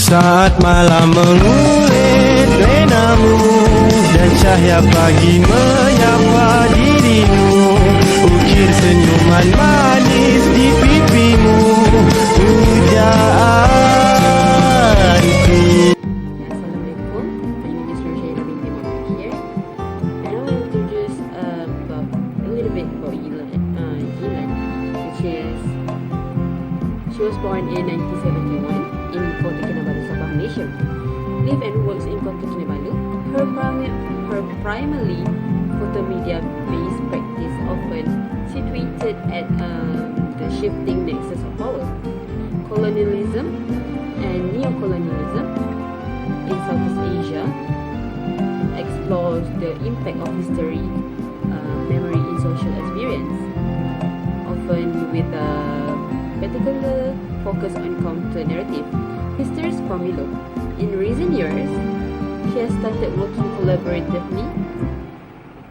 Saat malam mengulit lenamu dan cahaya pagi menyapa dirimu, ukir senyuman manis di pipimu, pujaanku. Assalamualaikum, my name is Roshayna binti Muhammad here, and I will introduce a little bit about Yilan, she was born in 1971 in Kota Kinabalu, Sabah, Malaysia. Lives and works in Kota Kinabalu. Her primarily photomedia-based practice often situated at the shifting nexus of power, colonialism and neo-colonialism in Southeast Asia, explores the impact of history, memory in social experience, often with a particular focus on counter-narrative histories from below. In recent years, she has started working collaboratively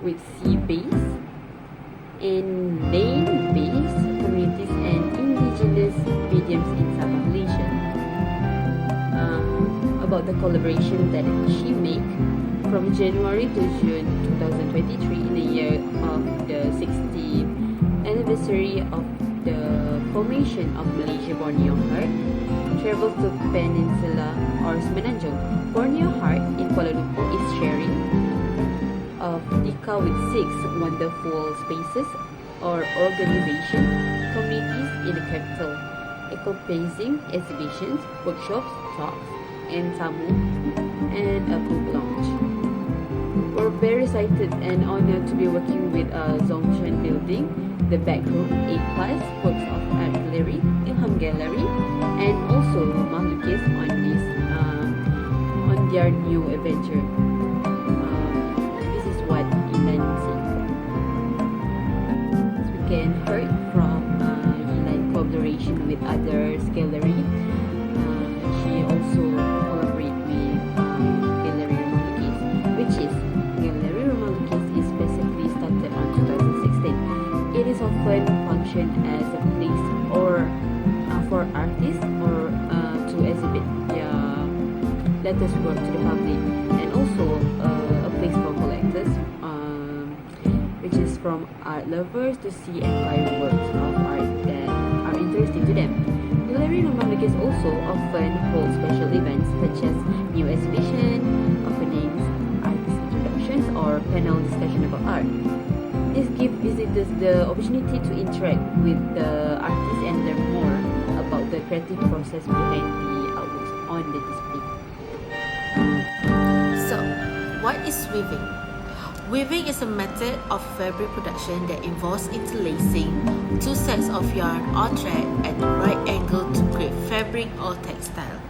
with sea-based and land-based communities and indigenous mediums in Sabah, Malaysia. About the collaboration that she made from January to June 2023 in the year of the 60th anniversary of the formation of Malaysia Borneo Heart, travels to Peninsula or Semenanjung. Borneo Heart in Kuala Lumpur is sharing of IKA with 6 wonderful spaces or organization communities in the capital, encompassing exhibitions, workshops, talks, and tamu, and a book launch. We're very excited and honored to be working with Zhongshan Building, the Backroom, A+ Works of Art Gallery, Ilham Gallery, and also Malukis on their new adventure. This is what Yilan said. As we can heard from Yilan collaboration with others gallery. She also collaborate with Gallery Malukis, which is Gallery Malukis is basically started on 2016. It is often function as a place or for artists or to exhibit their latest work to the public, and also a place for collectors, which is from art lovers to see and buy works of art that are interesting to them. Gallery Malukis also often hold special events such as new exhibition, openings, artist introductions, or panel discussion about art. This gives visitors the opportunity to interact with the artists and learn more about the creative process behind the artworks on the display. So, what is weaving? Weaving is a method of fabric production that involves interlacing two sets of yarn or thread at the right angle to create fabric or textile.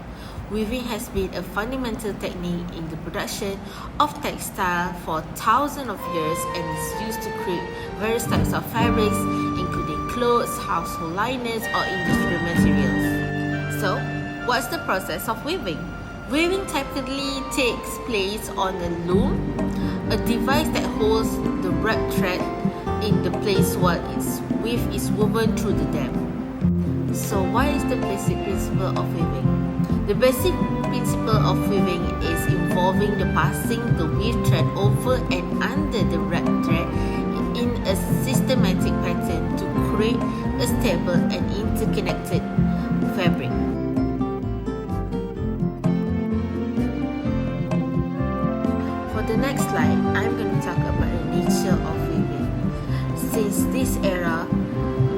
Weaving has been a fundamental technique in the production of textile for thousands of years and is used to create various types of fabrics, including clothes, household linens, or industrial materials. So, what's the process of weaving? Weaving typically takes place on a loom, a device that holds the wrapped thread in the place while its weave is woven through the dam. So, what is the basic principle of weaving? The basic principle of weaving is involving the passing the weave thread over and under the wrapped thread in a systematic pattern to create a stable and interconnected fabric. For the next slide, I'm going to talk about the nature of weaving. Since this era,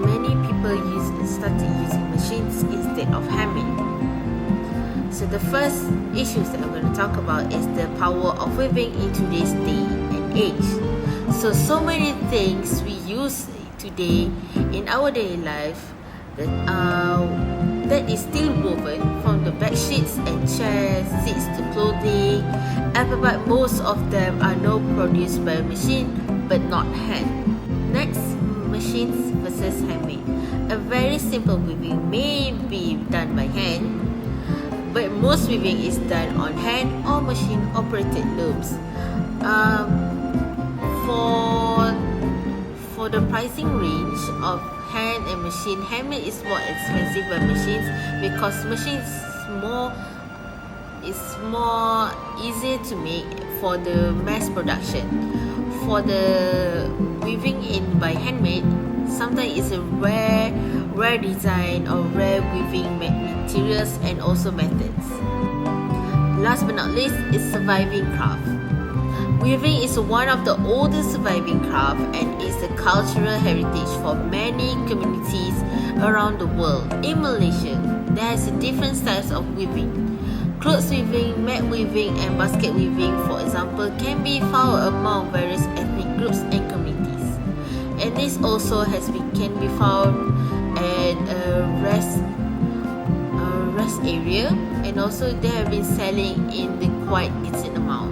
many people started using machines instead of hemming. So the first issues that I'm going to talk about is the power of weaving in today's day and age. So many things we use today in our daily life that is still woven, from the bed sheets and chairs, seats to clothing, but most of them are now produced by machine but not hand. Next, machines versus handmade. A very simple weaving may be done by hand, but most weaving is done on hand or machine operated looms. pricing range of hand and machine. Handmade is more expensive than machines because machines is more easier to make for the mass production. For the weaving in by handmade, sometimes it's a rare design or rare weaving materials and also methods. Last but not least is surviving craft. Weaving is one of the oldest surviving craft and is a cultural heritage for many communities around the world. In Malaysia, there is different styles of weaving. Clothes weaving, mat weaving and basket weaving, for example, can be found among various ethnic groups and communities. And this also can be found at a rest area, and also they have been selling in the quite decent amount.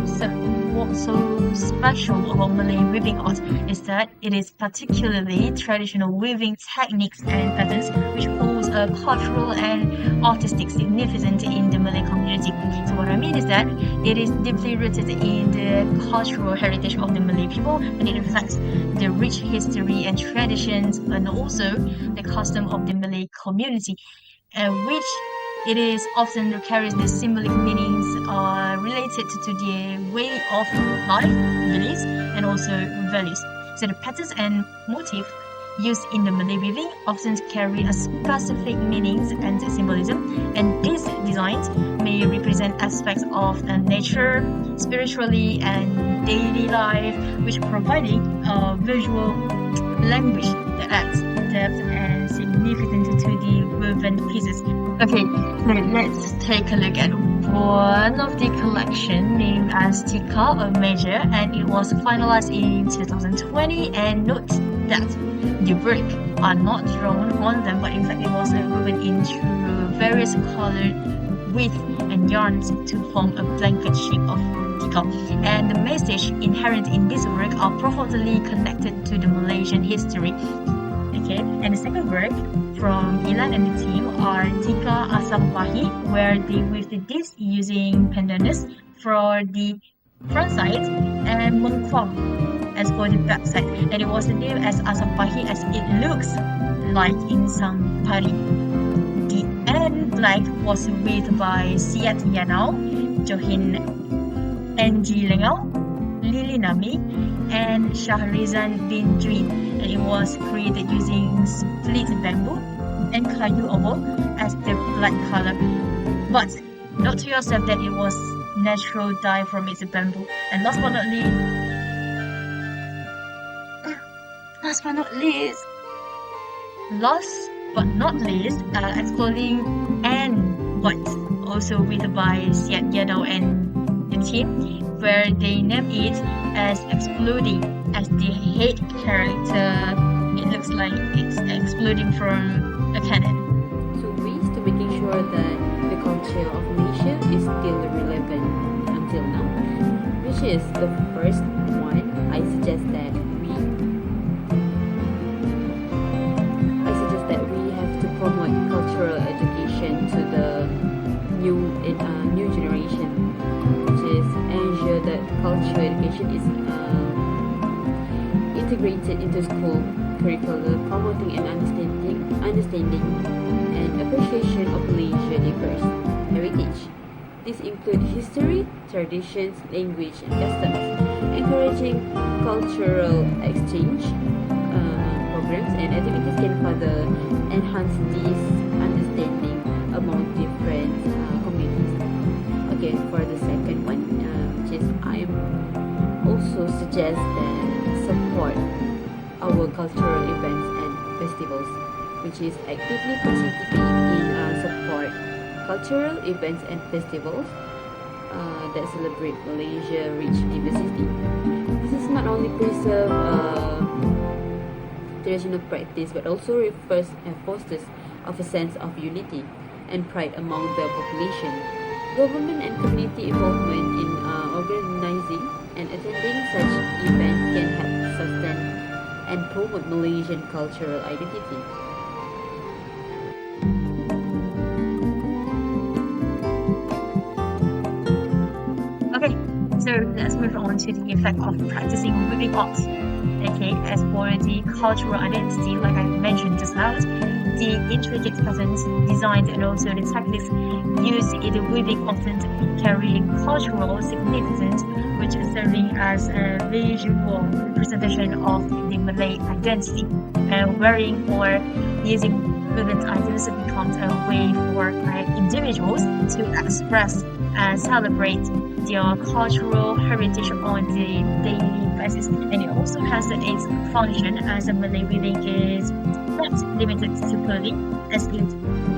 So what's so special about Malay weaving art is that it is particularly traditional weaving techniques and patterns which holds a cultural and artistic significance in the Malay community. So what I mean is that it is deeply rooted in the cultural heritage of the Malay people, and it reflects the rich history and traditions and also the custom of the Malay community, which it is often carries the symbolic meanings related to the way of life, beliefs, and also values. So the patterns and motifs used in the Malay weaving often carry a specific meanings and symbolism, and these designs may represent aspects of nature, spiritually, and daily life, which providing a visual language that adds depth and significance to the woven pieces. Okay, so let's take a look at one of the collection named as Tika a Major, and it was finalized in 2020. And note that the work are not drawn on them, but in fact it was woven into various colored width and yarns to form a blanket shape of Tika. And the message inherent in this work are profoundly connected to the Malaysian history. Okay, and the second work from Ilan and the team are Tika Asam Pahi, where they weave this using pandanus for the front side and mengkuang as for the back side, and it was named as Asam Pahi as it looks like in some pari. The end black was weaved by Siat Yanau, Johin NG Lengau, Lili Nami, and Shahrizan bin Juin, and it was created using split bamboo and kayu oval as the black color. But note to yourself that it was natural dye from its bamboo. And last but not least, Exploding and What, also weaved by Siat Yadao and the team, where they named it as Exploding as the head character. It looks like it's exploding from a cannon. Two ways to making sure that the culture of Malaysia is still relevant until now, which is the first one. I suggest that we have to promote cultural education to the new generation, which is ensure that cultural education is integrated into school curricula, promoting an understanding and appreciation of Malaysian diverse heritage. These include history, traditions, language, and customs, encouraging cultural exchange programs and activities can further enhance this understanding among different communities. Okay, for the second one, which is I also suggest that support our cultural events and festivals, which is actively participating in support cultural events and festivals that celebrate Malaysia rich diversity. This is not only preserve traditional practice but also refers and fosters of a sense of unity and pride among the population. Government and community involvement in organizing and attending such events can help sustain and promote Malaysian cultural identity. Okay, So let's move on to the effect of practicing weaving art. Okay, as for the cultural identity, like I mentioned just now, the intricate patterns, designs, and also the techniques used in the weaving often carry cultural significance, which is serving as a visual representation of the Malay identity. And wearing or using woven items becomes a way for individuals to express and celebrate their cultural heritage on the daily basis. And it also has its function as a Malay weaving is not limited to clothing, as it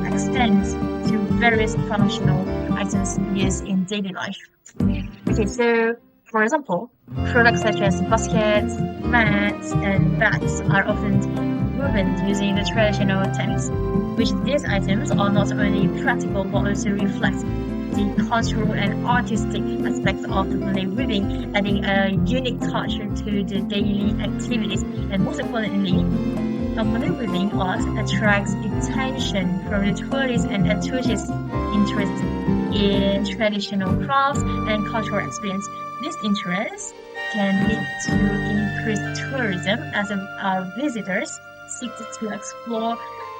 extends to various functional items used in daily life. Okay, so for example, products such as baskets, mats, and bags are often woven using the traditional techniques, which these items are not only practical but also reflect the cultural and artistic aspects of Malay weaving, adding a unique touch to the daily activities. And most importantly, Malay weaving art attracts attention from the tourists and enthusiasts interested in traditional crafts and cultural experience. This interest can lead to increased tourism as visitors seek to explore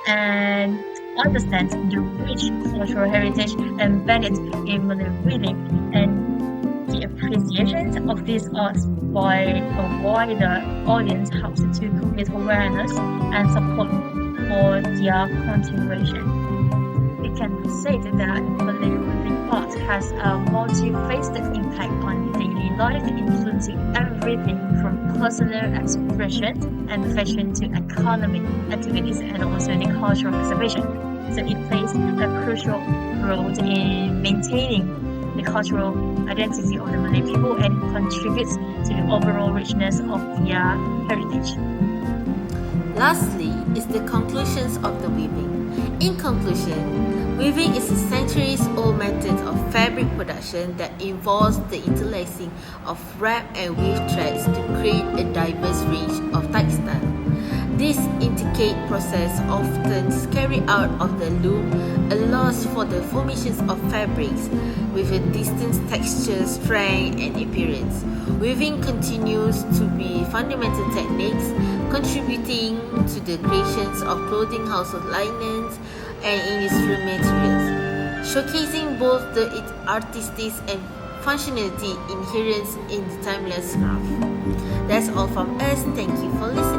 and understand the rich cultural heritage embedded in Malay weaving, and the appreciation of these arts by a wider audience helps to create awareness and support for their continuation. It can be said that Malay weaving art has a multifaceted impact on daily life, including everything from personal expression and fashion to economic activities and also the cultural preservation. So it plays a crucial role in maintaining the cultural identity of the Malay people and contributes to the overall richness of their heritage. Lastly is the conclusions of the weaving. In conclusion, weaving is a centuries-old method of fabric production that involves the interlacing of wrap and weave threads to create a diverse range of textiles. This intricate process often is carried out of the loom, allows for the formations of fabrics with a distinct texture, strength, and appearance. Weaving continues to be fundamental techniques, contributing to the creations of clothing, household linens, and industrial materials, showcasing both the artistic and functionality inherent in the timeless craft. That's all from us. Thank you for listening.